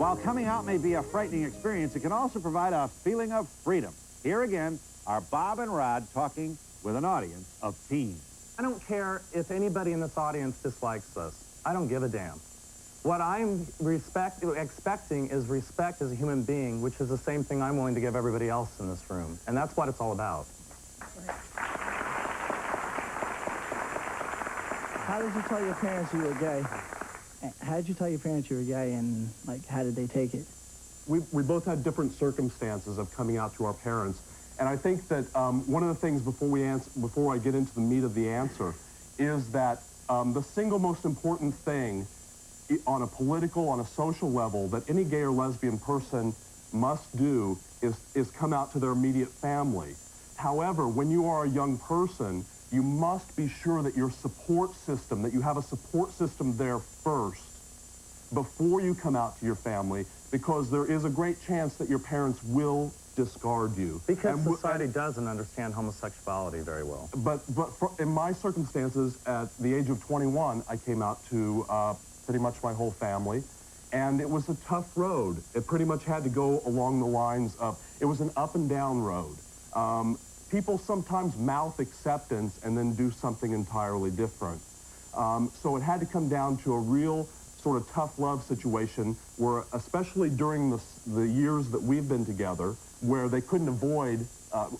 While coming out may be a frightening experience, it can also provide a feeling of freedom. Here again are Bob and Rod talking with an audience of teens. I don't care if anybody in this audience dislikes us. I don't give a damn. What I'm expecting is respect as a human being, which is the same thing I'm willing to give everybody else in this room. And that's what it's all about. How did you tell your parents you were gay? How did you tell your parents you were gay, and, like, how did they take it? We both had different circumstances of coming out to our parents. And I think that one of the things before I get into the meat of the answer is that the single most important thing on a political, on a social level that any gay or lesbian person must do is come out to their immediate family. However, when you are a young person, you must be sure that your support system, that you have a support system there first before you come out to your family, because there is a great chance that your parents will discard you. Because society doesn't understand homosexuality very well. But in my circumstances, at the age of 21, I came out to pretty much my whole family, and it was a tough road. It pretty much had to go along the lines of, it was an up and down road. People sometimes mouth acceptance and then do something entirely different. So it had to come down to a real sort of tough love situation where, especially during the years that we've been together, where they couldn't avoid,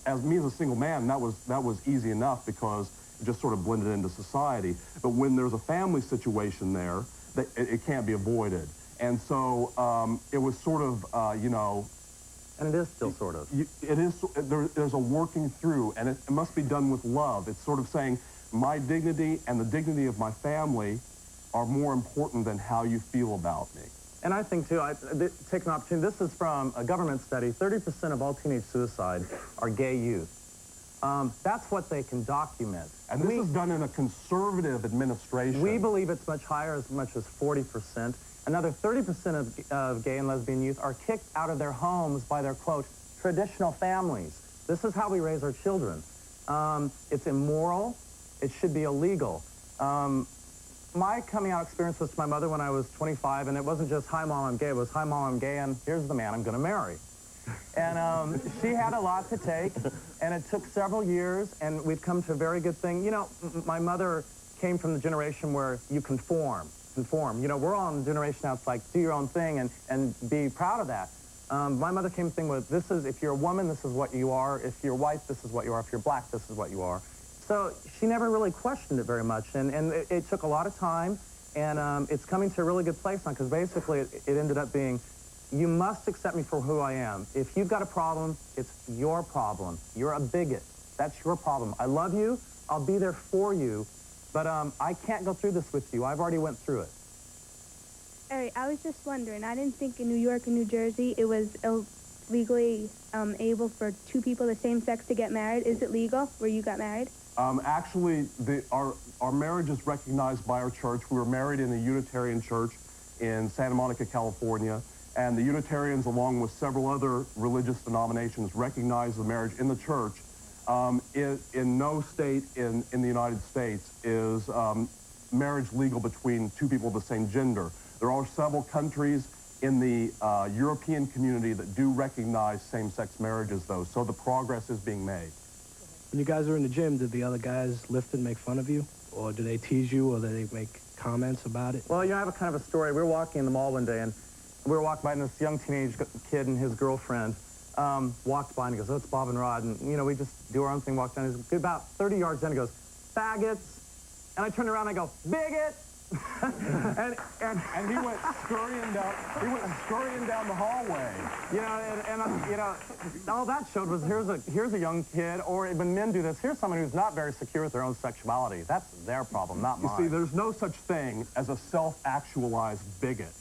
as a single man, that was easy enough because it just sort of blended into society. But when there's a family situation there, it can't be avoided. And so it was sort of, you know... And it is still sort of. There's a working through, and it must be done with love. It's sort of saying, my dignity and the dignity of my family are more important than how you feel about me. And I think, too, take an opportunity. This is from a government study. 30% of all teenage suicide are gay youth. That's what they can document. And this is done in a conservative administration. We believe it's much higher, as much as 40%. Another 30% of gay and lesbian youth are kicked out of their homes by their, quote, traditional families. This is how we raise our children. It's immoral. It should be illegal. My coming out experience was to my mother when I was 25, and it wasn't just, hi, Mom, I'm gay. It was, hi, Mom, I'm gay, and here's the man I'm going to marry. And she had a lot to take, and it took several years, and we've come to a very good thing. You know, my mother came from the generation where you conform. You know, we're all in the generation now, it's like, do your own thing and be proud of that. My mother came to the thing with, this is, if you're a woman, this is what you are. If you're white, this is what you are. If you're black, this is what you are. So she never really questioned it very much, and it took a lot of time, and it's coming to a really good place now, because basically it ended up being, you must accept me for who I am. If you've got a problem, it's your problem. You're a bigot. That's your problem. I love you. I'll be there for you. But I can't go through this with you. I've already went through it. All right, I was just wondering. I didn't think in New York and New Jersey it was legally able for two people of the same sex to get married. Is it legal where you got married? Actually, our marriage is recognized by our church. We were married in a Unitarian church in Santa Monica, California. And the Unitarians, along with several other religious denominations, recognize the marriage in the church. In no state in the United States is marriage legal between two people of the same gender. There are several countries in the European community that do recognize same-sex marriages, though, so the progress is being made. When you guys were in the gym, did the other guys lift and make fun of you? Or do they tease you, or do they make comments about it? Well, you know, I have a kind of a story. We were walking in the mall one day, and we were walking by, and this young teenage kid and his girlfriend walked by, and he goes, oh, it's Bob and Rod. And, you know, we just do our own thing, walk down. He's about 30 yards in, he goes, faggots. And I turned around, and I go, bigot. and he went scurrying down. He went scurrying down the hallway. You know, you know, all that showed was here's a young kid, or when men do this, here's someone who's not very secure with their own sexuality. That's their problem, not mine. You see, there's no such thing as a self-actualized bigot.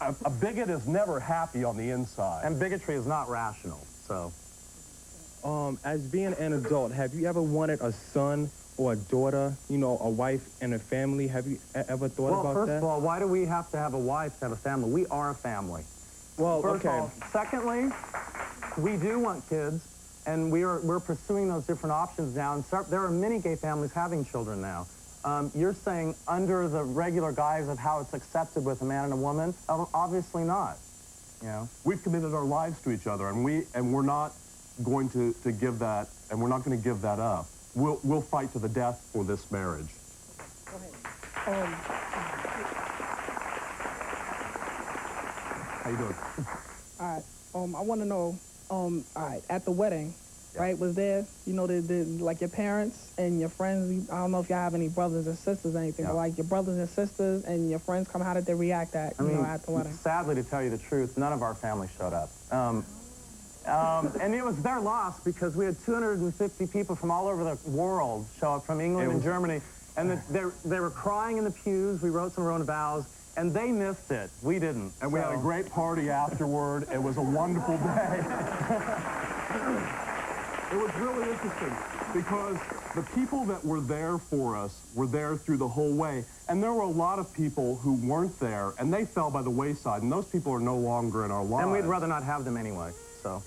A bigot is never happy on the inside. And bigotry is not rational, so. As being an adult, have you ever wanted a son or a daughter, you know, a wife and a family? Have you ever thought about that? Well, first of all, why do we have to have a wife to have a family? We are a family. Well, first okay. of all. Secondly, we do want kids, and we're pursuing those different options now. And there are many gay families having children now. You're saying under the regular guise of how it's accepted with a man and a woman? Obviously not. you know. We've committed our lives to each other, and we're not going to give that, and we're not going to give that up. We'll fight to the death for this marriage. Go ahead. How you doing? All right. I want to know, all right, at the wedding, right, was there, you know, like your parents and your friends, I don't know if y'all have any brothers or sisters or anything, but like your brothers and sisters and your friends come, how did they react at, you know, at the wedding? Sadly, to tell you the truth, none of our family showed up. And it was their loss because we had 250 people from all over the world show up from England and Germany, and they were crying in the pews. We wrote some own vows, and they missed it. We didn't. And we had a great party afterward. It was a wonderful day. It was really interesting because the people that were there for us were there through the whole way. And there were a lot of people who weren't there, and they fell by the wayside, and those people are no longer in our lives. And we'd rather not have them anyway, so.